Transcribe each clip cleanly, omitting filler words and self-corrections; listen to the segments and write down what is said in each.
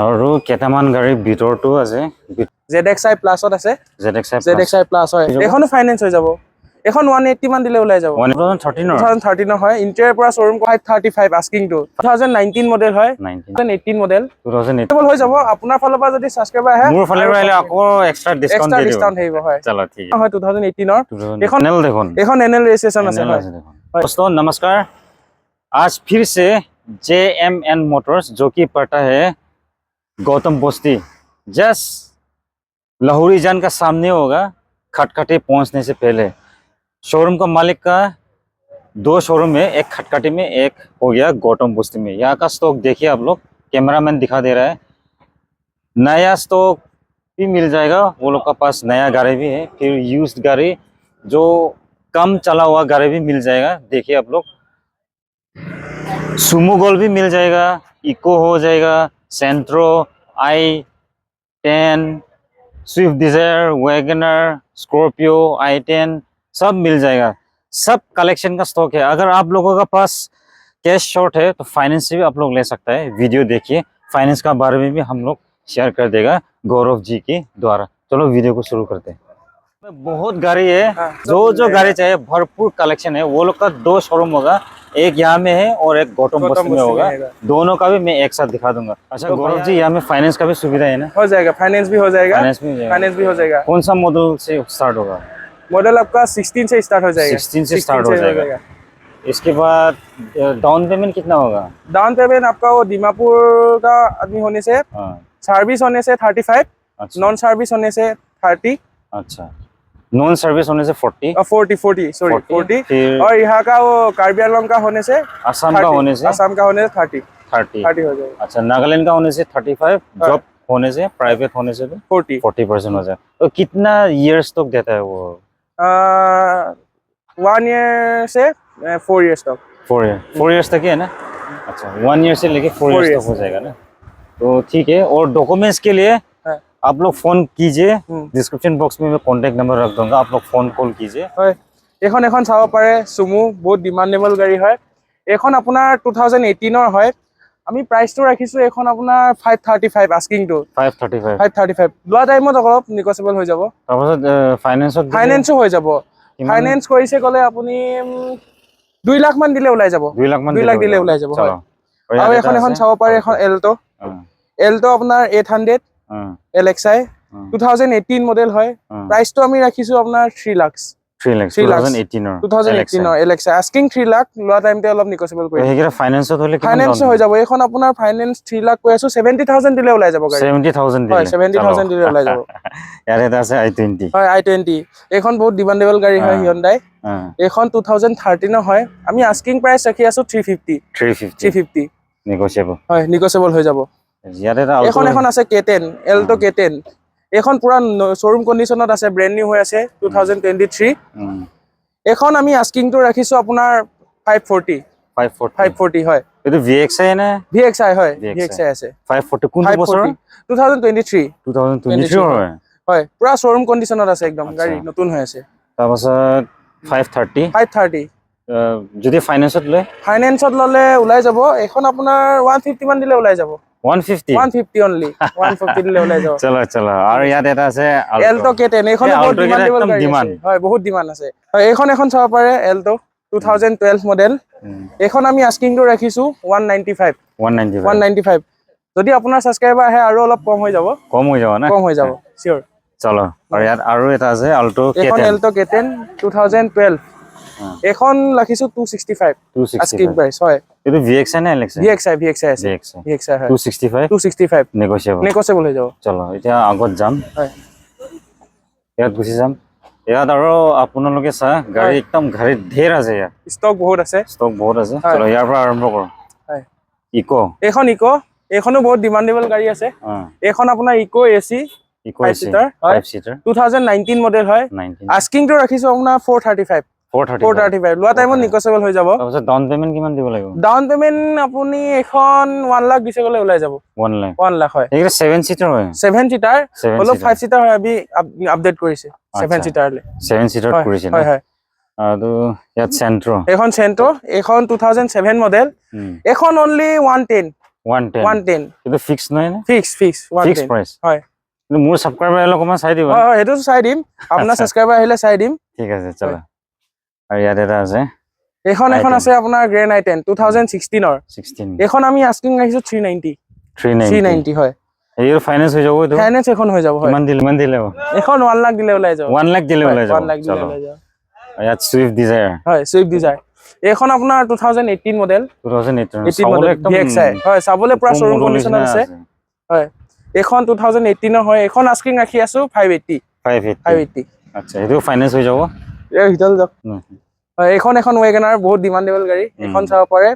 আৰু কেটামান গাড়ী ভিতৰটো আছে ZXi প্লাছত আছে ZXi প্লাছ হয় এখনো ফাইনেন্স হৈ যাব এখন 180 মান দিলে ওলাই যাব 2013 হয় ইন্টেৰিয়ৰ পৰা শোৰুম 535 আস্কিং টু 2019 মডেল হয় 2018 মডেল 2018 হৈ যাব আপোনাৰ ফালৰ পৰা যদি সাবস্ক্ৰাইবাৰ আহে মোৰ ফালৰ পৰা আকৌ এক্সট্ৰা ডিসকাউন্ট থাকিব হয় চলো ঠিক হয় 2018 এখন এনএল দেখুন এখন এনএল ৰেজিস্ট্ৰেচন আছে হয় दोस्तों नमस्कार आज फिर से JMN मोटर्स जो कि पड़ता है गौतम बस्ती जस्ट लाहौरी जान का सामने होगा खटखटी पहुंचने से पहले शोरूम का मालिक का 2 शोरूम है एक खटखटी में एक हो गया गौतम बस्ती में यहाँ का स्टॉक देखिए आप लोग कैमरामैन दिखा दे रहा है नया स्टॉक भी मिल जाएगा वो लोग का पास नया गाड़ी भी है फिर यूज्ड गाड़ी जो कम चला हुआ गाड़ी भी मिल जाएगा देखिए आप लोग सुमो गोल्ड भी मिल जाएगा इको हो जाएगा Santro i10 Swift Dzire WagonR Scorpio i10 सब मिल जाएगा सब कलेक्शन का स्टॉक है अगर आप लोगों का पास कैश शॉर्ट है तो फाइनेंस से भी आप लोग ले सकता है वीडियो देखिए फाइनेंस का बारे में भी हम लोग शेयर कर देगा गौरव जी के द्वारा चलो वीडियो को शुरू करते हैं बहुत गाड़ी है जो गाड़ी चाहिए भरपूर कलेक्शन है वो लोग का 2 शोरूम होगा एक यहाँ में है और एक गौतम बस्ती में होगा दोनों का भी मैं एक साथ दिखा दूंगा अच्छा गौरव जी यहाँ में फाइनेंस का भी सुविधा है ना हो जाएगा फाइनेंस भी हो जाएगा फाइनेंस भी हो जाएगा कौन सा मॉडल से स्टार्ट होगा मॉडल आपका 16 से स्टार्ट हो जाएगा 16 से स्टार्ट हो जाएगा इसके बाद डाउन पेमेंट कितना होगा डाउन पेमेंट आपका वो दीमापुर का आदमी होने से सर्विस होने से 35 नॉन सर्विस होने से 30 अच्छा नॉन सर्विस होने से 40 40 और यहाँ का वो कार्बी आंगलॉन्ग का होने से आसाम का होने से 30 हो जाएगा अच्छा नागालैंड का होने से 35 जॉब होने से प्राइवेट होने से 40% हो जाए तो कितना इयर्स तक देता है वो 1 ईयर से 4 इयर्स तक 4 इयर्स तक ही है ना अच्छा 1 ईयर से लेके 4 इयर्स तक हो जाएगा ना तो ठीक है और डॉक्यूमेंट्स के लिए आप लोग फोन कीजिए डिस्क्रिप्शन बॉक्स में मैं कांटेक्ट नंबर रख दूंगा आप लोग फोन कॉल कीजिए এখন চাব পাৰে সুমো বহুত ডিমান্ডেবল গাড়ী হয় এখন আপোনাৰ 2018 ৰ হয় আমি প্ৰাইসটো ৰাখিছো এখন আপোনাৰ 535 আস্কিং টু 535 লোৱা টাইমত অলপ নেগোচিয়েবল হৈ যাব তাৰপিছত ফাইনান্সও হৈ যাব ফাইনান্স কৰিছে গলে আপুনি 2 লাখ মান দিলে ওলাই যাব 2 লাখ দিলে ওলাই যাব হয় আৰু এখন চাব পাৰে এখন এল্টো আপোনাৰ 800 LXi 2018 মডেল হয় প্ৰাইসটো আমি ৰাখিছো আপোনাৰ 3 লাখ 2018 LXi আস্কিং 3 লাখ লোৱা টাইমতে অলপ নেগোচিয়েবল কৰি হেগিৰা ফাইনান্সত হলে ফাইনান্স হৈ যাব এখন আপোনাৰ ফাইনান্স 3 লাখ কৈ আছো 70000 দিলে ওলাই যাব গাড়ী 70000 দিলে ওলাই যাব ইয়াৰ এটা আছে i20 হয় i20 এখন বহুত ডিমান্ডেবল গাড়ী হয় Hyundai এখন 2013 হয় আমি আস্কিং প্ৰাইস ৰাখি আছো 350 নেগোচিয়েবল হয় নেগোচিয়েবল হৈ যাব এখন আছে K10 এল্টো K10 এখন পুরা শোরুম কন্ডিশনত আছে ব্র্যান্ড নিউ হৈ আছে 2023 এখন আমি আস্কিং টু ৰাখিছো আপোনাৰ 540 হয় এটো VXi না VXi হয় VXi আছে 540 কোন বছৰ 2023 হয় পুৰা শোৰুম কন্ডিশনত আছে একদম গাড়ী নতুন হৈ আছে তাৰপাছত 530 যদি ফাইনান্সত ললে ওলাই যাব এখন আপোনাৰ 150 মান দিলে ওলাই যাব 150 only 150 দিলে ওলাই যাব চলো আৰু ইয়াত এটা আছে এল্টো K10 এখন বহুত ডিমান্ডেবল গাড়ী হয় বহুত ডিমান্ড আছে হয় এখন চাব পাৰে এল্টো 2012 মডেল এখন আমি আস্কিং টু ৰাখিছো 195 যদি আপোনাৰ সাবস্ক্ৰাইবাৰ আহে আৰু অলপ কম হৈ যাব না কম হৈ যাব সিওৰ চলো আৰু ইয়াত আৰু এটা আছে আল্টো এখন এল্টো K10 2012 এখন ৰাখিছো 265 আস্কিং প্ৰাইস হয় এটো VXi না LXi VXi আছে VXi হয় 265 নেগোচিয়েবল হৈ যাব চলো এতিয়া আগত যাম হয় ইয়াত গুছি যাম ইয়াত আৰু আপোনালোকে চা গাড়ী একদম গাড়ী ঢেৰ আছে ইয়াত ষ্টক বহুত আছে চলো ইয়াৰ পৰা আৰম্ভ কৰো হয় ইকো এখনো বহুত ডিমান্ডেবল গাড়ী আছে এখন আপোনাৰ ইকো AC 5 সিটাৰ 2019 মডেল হয় আস্কিং টু ৰাখিছো আপোনাৰ 435 লোৱা টাইমত নেগোচিয়েবল হৈ যাব তাৰপিছত ডাউন পেমেন্ট কিমান দিব লাগিব ডাউন পেমেন্ট আপুনি এখন 1 লাখ দিছে গলে ওলাই যাব 1 লাখ হয় এইটা 7 সিটাৰ হয় 7 সিটাৰ হলো 5 সিটাৰ হয় আমি আপডেট কৰিছে 7 সিটাৰলে 7 সিটাৰ কৰিছে হয় আৰু ইয়াত সেন্ট্ৰো এখন 2007 মডেল এখন অনলি 110 110 110 কিন্তু ফিক্স নহয় না ফিক্স ফিক্স 110 প্ৰাইচ হয় কিন্তু মোৰ সাবস্ক্ৰাইবাৰ আহিলে অকমান চাই দিবা হয় হয় হেতু চাই দিম আপোনাৰ সাবস্ক্ৰাইবাৰ আহিলে চাই দিম ঠিক আছে চলো আৰু ইয়াত এটা আছে এখন আছে আপোনাৰ গ্ৰেন আই10 2016 ৰ 16 এখন আমি আস্কিং ৰাখিছো 390 390 হয় এইৰ ফাইনান্স হৈ যাব এইটো ফাইনান্স এখন হৈ যাব হয় কিমান দিলে এখন 1 লাখ দিলে ওলাই যাব 1 লাখ দিলে ওলাই যাব 1 লাখ দিলে চলো ওলাই যাব ইয়াত সুইফট ডিজায়াৰ হয় সুইফট ডিজায়াৰ এখন আপোনাৰ 2018 মডেল 2018 মডেল VXI হয় চাবলে পুৰা শোৰুম কন্ডিশনত আছে হয় এখন 2018 ৰ হয় এখন আস্কিং ৰাখি আছো 580 আচ্ছা এইটো ফাইনান্স হৈ যাব এই ভিতৰত যাওক হয় এখন ওয়েগনাৰ বহুত ডিমান্ডেবল গাড়ী এখন চাব পাৰে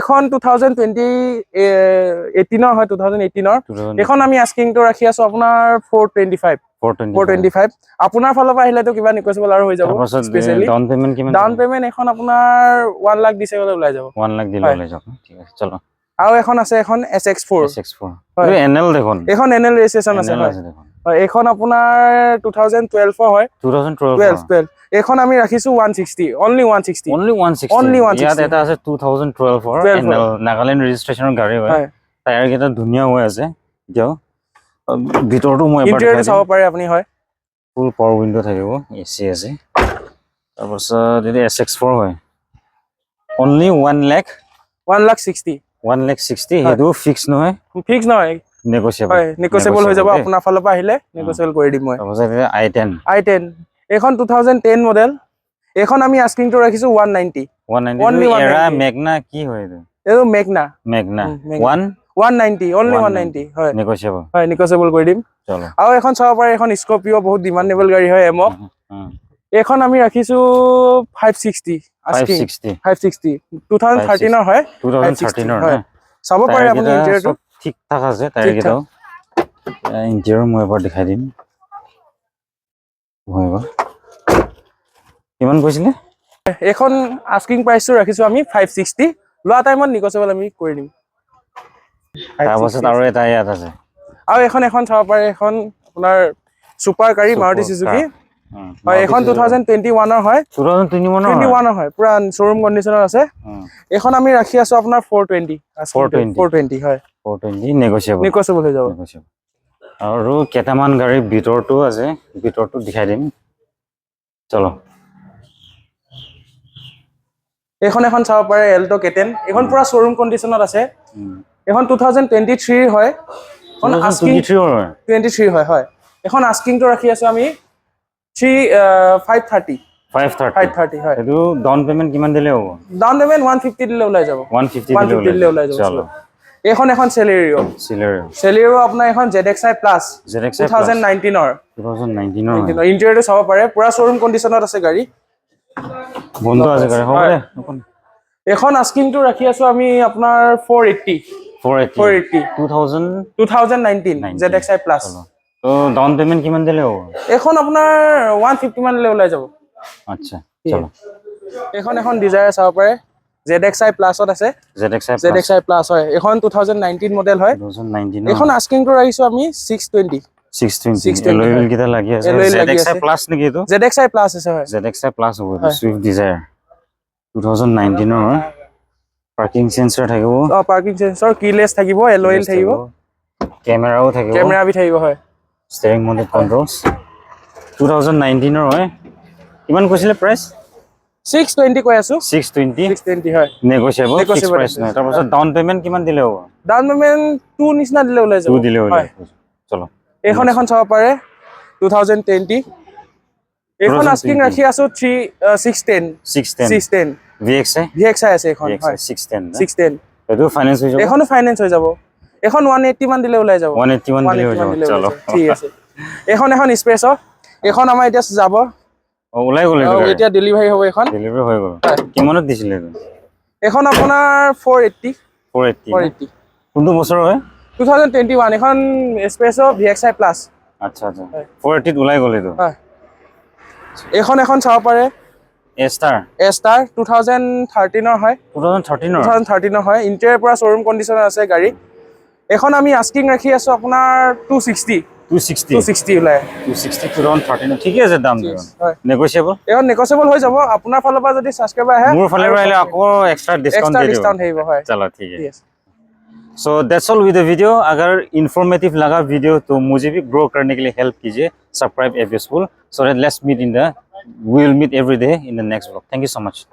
এখন 2018 ৰ হয় 2018 ৰ এখন আমি আস্কিংটো ৰাখি আছো আপোনাৰ 425 আপোনাৰ ফালৰ পৰা আহিলেতো কিবা নিকোচিবল আৰু হৈ যাব স্পেশালি ডাউন পেমেন্ট এখন আপোনাৰ 1 লাখ দিছে গলে ওলাই যাব 1 লাখ দিলে ওলাই যাব ঠিক আছে চলো আৰু এখন আছে এখন SX4 হয় এনএল দেখোন এখন এনএল ৰেজিষ্ট্ৰেচন আছে হয় এখন আপোনাৰ 2012 হয় 2012 এখন আমি ৰাখিছো 160 অনলি 160 ইয়াত এটা আছে 2012 ৰ এনএল নাগালেণ্ড ৰেজিষ্ট্ৰেচনৰ গাড়ী হয় টায়াৰ কেইটা ধুনীয়া হৈ আছে এতিয়াও ভিতৰটো মই এবাৰ ইন্টেৰিয়ৰ চাব পাৰে আপুনি হয় ফুল পাৱাৰ উইন্ডো থাকিব এসি আছে তাৰপাছত যদি SX4 হয় অনলি 1 লাখ 160 হেতু ফিক্স নহয় নেগোচিয়েবল হৈ যাব আপোনাৰ ফালৰ পৰা আহিলে নেগোচিয়েবল কৰি দিম মই তাৰপাছত i10 এখন 2010 মডেল এখন আমি আস্কিংটো ৰাখিছো 190 এৰা মেগনা কি হয় এইটো মেগনা 190 অনলি 190 হয় নেগোচিয়েবল কৰি দিম চলো আৰু এখন চাব পাৰে এখন স্কৰপিও বহুত ডিমান্ডেবল গাড়ী হয় এমক এখন আমি ৰাখিছো 560 2013 ৰ হয় 2013 ৰ হয় চাব পাৰে আপুনি ইন্টেৰিয়ৰটো ঠিক ঠাক আছে টায়াৰ কেইটাও ইন্টেৰিয়ৰ মই এবাৰ দেখাই দিম হয় বা কিমান কৈছিলে এখন আস্কিং প্ৰাইসটো ৰাখিছো আমি 560 লোৱা টাইমত নিকোচিবল আমি কৰি দিম তাৰপাছত আৰু এটা ইয়াত আছে আৰু এখন চাব পাৰে এখন আপোনাৰ সুপাৰ গাড়ী মাৰুতি সুজুকি হয় এখন 2021 ৰ হয় 2021 ৰ হয় পুৰা শোৰুম কন্ডিশনত আছে এখন আমি ৰাখি আছো আপোনাৰ 420 হয় 420 নেগোচিয়েবল হৈ যাব আৰু কেটামান গাড়ী ভিতৰটো আছে ভিতৰটো দেখাই দিম চলো এখন চাব পাৰে এল্টো K10 এখন পুৰা শোৰুম কন্ডিশনত আছে এখন 2023 হয় এখন আস্কিং 23 হয় এখন আস্কিংটো ৰাখি আছো আমি 530 হয় এটো ডাউন পেমেন্ট কিমান দিলে হ'ব ডাউন পেমেন্ট 150 দিলে ওলাই যাব 150 দিলে ওলাই যাব চলো এখন সেলেৰিও আপোনাৰ এখন ZXi Plus 2019 ৰ ইন্টেৰিয়ৰটো চাব পাৰে পুৰা শোৰুম কন্ডিশনত আছে গাড়ী বন্ধ আছে গাড়ী হ'ব দে এখন আস্কিংটো ৰাখি আছো আমি আপোনাৰ 480 2019 ZXi Plus তো ডাউন পেমেন্ট কিমান দিলে হ'ব এখন আপোনাৰ 150 মান দিলে ওলাই যাব আচ্ছা চলো এখন ডিজায়াৰ চাব পাৰে ZXi Plus ত আছে ZXi Plus হয় এখন 2019 মডেল হয় 2019 এখন আস্কিংটো ৰাখিছো আমি 620 এলয়েল কিটা লাগি আছে ZXi Plus নেকি এটো ZXi Plus আছে হয় ZXi Plus হ'ব সুইফট ডিজায়াৰ 2019 ৰ পাৰ্কিং সেন্সৰ থাকিব পাৰ্কিং সেন্সৰ কিলেছ থাকিব এলয়েল থাকিব কেমেৰাও থাকিব কেমেৰা বি থাকিব হয় ষ্টেৰিং মাউন্টেড কন্ট্ৰলছ 2019 ৰ হয় কিমান কৈছিলে প্ৰাইস 620 কৈ আছো 620 হয় নেগোচিয়েবল ফিক্স প্ৰাইস নাই তাৰপাছত ডাউন পেমেন্ট কিমান দিলে হ'ব ডাউন পেমেন্ট 2 নিচিনা দিলে ওলাই যাব 2 দিলে ওলাই চলো এখন চাব পাৰে 2020 এখন আস্কিং ৰাখি আছো 610 VXI আছে এখন হয় 610 এটো ফাইনান্স হৈ যাব এখনো ফাইনান্স হৈ যাব এখন 180 মান দিলে ওলাই যাব 181 দিলে হৈ যাব চলো ঠিক আছে এখন স্পেস এখন আমাৰ এতিয়া যাব ওলাই গ'ল এতিয়া ডেলিভাৰি হ'ব এখন ডেলিভাৰি হৈ গ'ল কিমানত দিছিলে এখন আপোনাৰ 480 কোনটো বছৰ হয় 2021 এখন স্পেসো VXI Plus আচ্ছা 480 ত ওলাই গ'ল এটো হয় এখন চাব পাৰে এষ্টাৰ 2013 ৰ হয় 2013 ৰ হয় ইন্টেৰিয়ৰ পৰা শোৰুম কন্ডিশনত আছে গাড়ী এখন আমি আস্কিং ৰাখি আছো আপোনাৰ 260 ওলাই 2013 ঠিকে আছে দাম নেগোচিয়েবল এখন নেগোচিয়েবল হৈ যাব আপোনাৰ ফালৰ পৰা যদি সাবস্ক্ৰাইবাৰ আহে মোৰ ফালৰ পৰা আহিলে আকৌ এক্সট্ৰা ডিসকাউন্ট থাকিব হয় চলো ঠিক আছে so that's all with the video. अगर इन्फॉर्मेटिव लगा वीडियो तो मुझे भी ग्रो करने के लिए हेल्प कीजिए, सब्सक्राइब एबियसफुल, so that let's meet in the we will meet every day in the next vlog. Thank you so much.